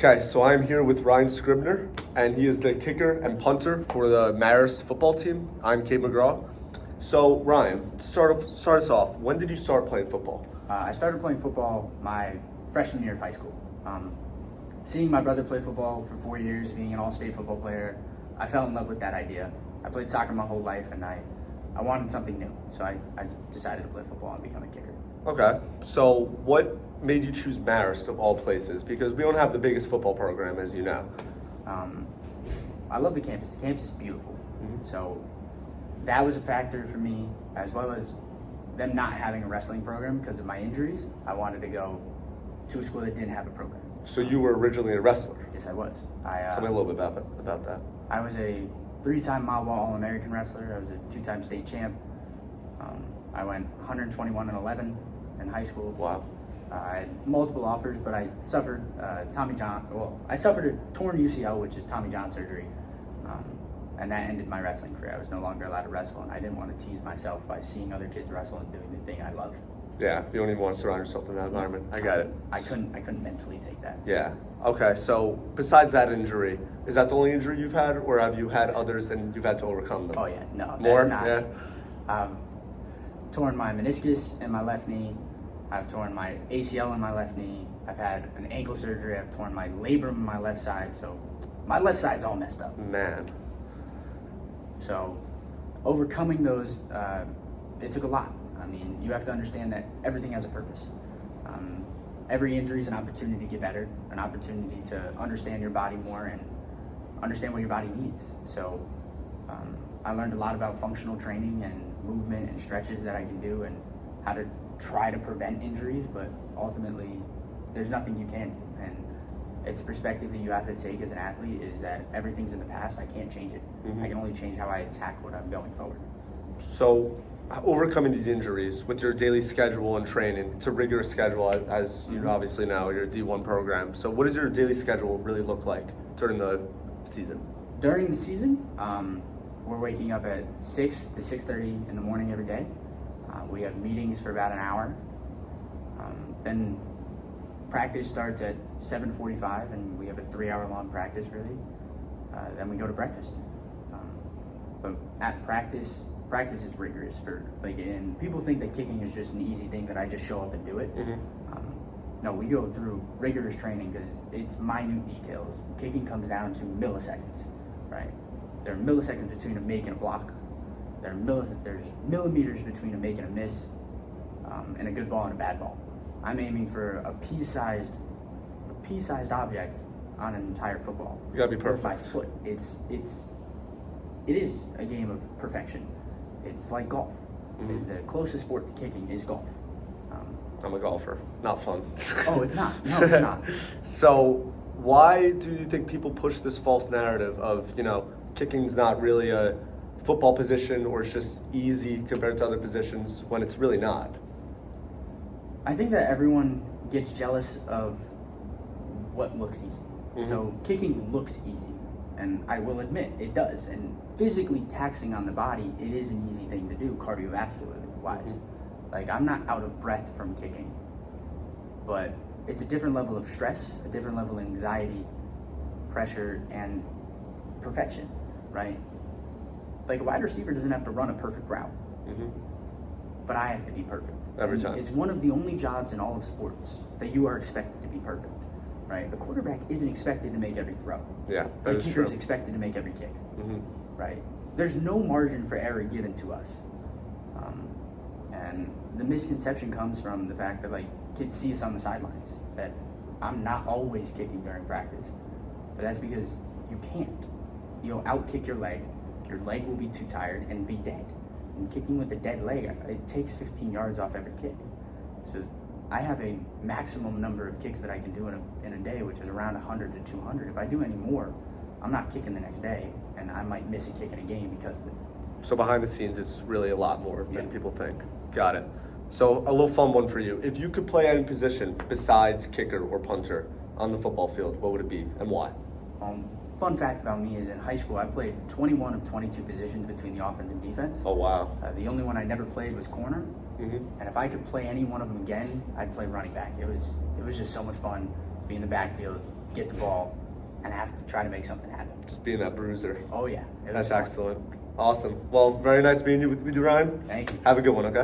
Okay, so I'm here with Ryan Scribner, and he is the kicker and punter for the Marist football team. I'm Kate McGraw. So, Ryan, start us off. When did you start playing football? I started playing football my freshman year of high school. Seeing my brother play football for 4 years, being an all-state football player, I fell in love with that idea. I played soccer my whole life, and I wanted something new. So I decided to play football and become a kicker. Okay, so what made you choose Marist of all places? Because we don't have the biggest football program, as you know. I love the campus. The campus is beautiful. So that was a factor for me, as well as them not having a wrestling program because of my injuries. I wanted to go to a school that didn't have a program. So you were originally a wrestler? Yes, I was. Tell me a little bit about that. I was a 3-time Mile All-American wrestler. I was a 2-time state champ. I went 121-11 in high school. Wow. I had multiple offers, but I suffered I suffered a torn UCL, which is Tommy John surgery, and that ended my wrestling career. I was no longer allowed to wrestle, and I didn't want to tease myself by seeing other kids wrestle and doing the thing I love. Yeah, you don't even want to surround yourself in that environment. I get it. I couldn't mentally take that. Yeah. Okay, so besides that injury, is that the only injury you've had, or have you had others and you've had to overcome them? Oh yeah, no. More? That's not. Yeah. Torn my meniscus in my left knee. I've torn my ACL in my left knee. I've had an ankle surgery. I've torn my labrum in my left side. So my left side's all messed up. Man. So overcoming those, it took a lot. I mean, you have to understand that everything has a purpose. Every injury is an opportunity to get better, an opportunity to understand your body more and understand what your body needs. So I learned a lot about functional training and movement and stretches that I can do and how to try to prevent injuries, but ultimately there's nothing you can do. And it's a perspective that you have to take as an athlete, is that everything's in the past. I can't change it. I can only change how I attack what I'm going forward. So overcoming these injuries with your daily schedule and training, it's a rigorous schedule, as you obviously know, you're a D1 program. So what does your daily schedule really look like during the season? During the season, we're waking up at 6 to 6:30 in the morning every day. We have meetings for about an hour. Then practice starts at 7:45, and we have a 3-hour-long practice, really. Then we go to breakfast. But at practice is rigorous and people think that kicking is just an easy thing that I just show up and do it. No, we go through rigorous training because it's minute details. Kicking comes down to milliseconds, right? There are milliseconds between a make and a block. There's millimeters between a make and a miss, and a good ball and a bad ball. I'm aiming for a pea-sized object on an entire football. You gotta be perfect. With my foot. It is a game of perfection. It's like golf. Is the closest sport to kicking is golf. I'm a golfer. Not fun. Oh, it's not. No, it's not. So why do you think people push this false narrative of, kicking's not really a football position, or it's just easy compared to other positions, when it's really not? I think that everyone gets jealous of what looks easy. So kicking looks easy, and I will admit it does. And physically taxing on the body, it is an easy thing to do cardiovascularly wise. Like, I'm not out of breath from kicking, but it's a different level of stress, a different level of anxiety, pressure, and perfection, right? Like, a wide receiver doesn't have to run a perfect route, but I have to be perfect. Every time. It's one of the only jobs in all of sports that you are expected to be perfect, right? The quarterback isn't expected to make every throw. Yeah, the that is kicker is true. expected to make every kick, right? There's no margin for error given to us. And the misconception comes from the fact that, like, kids see us on the sidelines, that I'm not always kicking during practice. But that's because you can't. You'll outkick your leg will be too tired and be dead. And kicking with a dead leg, it takes 15 yards off every kick. So I have a maximum number of kicks that I can do in a day, which is around 100 to 200. If I do any more, I'm not kicking the next day, and I might miss a kick in a game because of it. So behind the scenes, it's really a lot more than people think. Got it. So a little fun one for you. If you could play any position besides kicker or punter on the football field, what would it be and why? Fun fact about me is in high school, I played 21 of 22 positions between the offense and defense. Oh, wow. The only one I never played was corner. And if I could play any one of them again, I'd play running back. It was just so much fun to be in the backfield, get the ball and have to try to make something happen. Just being that bruiser. Oh yeah, it was That's fun. excellent. Awesome. Well, very nice meeting you with you, Ryan. Thank you. Have a good one, okay?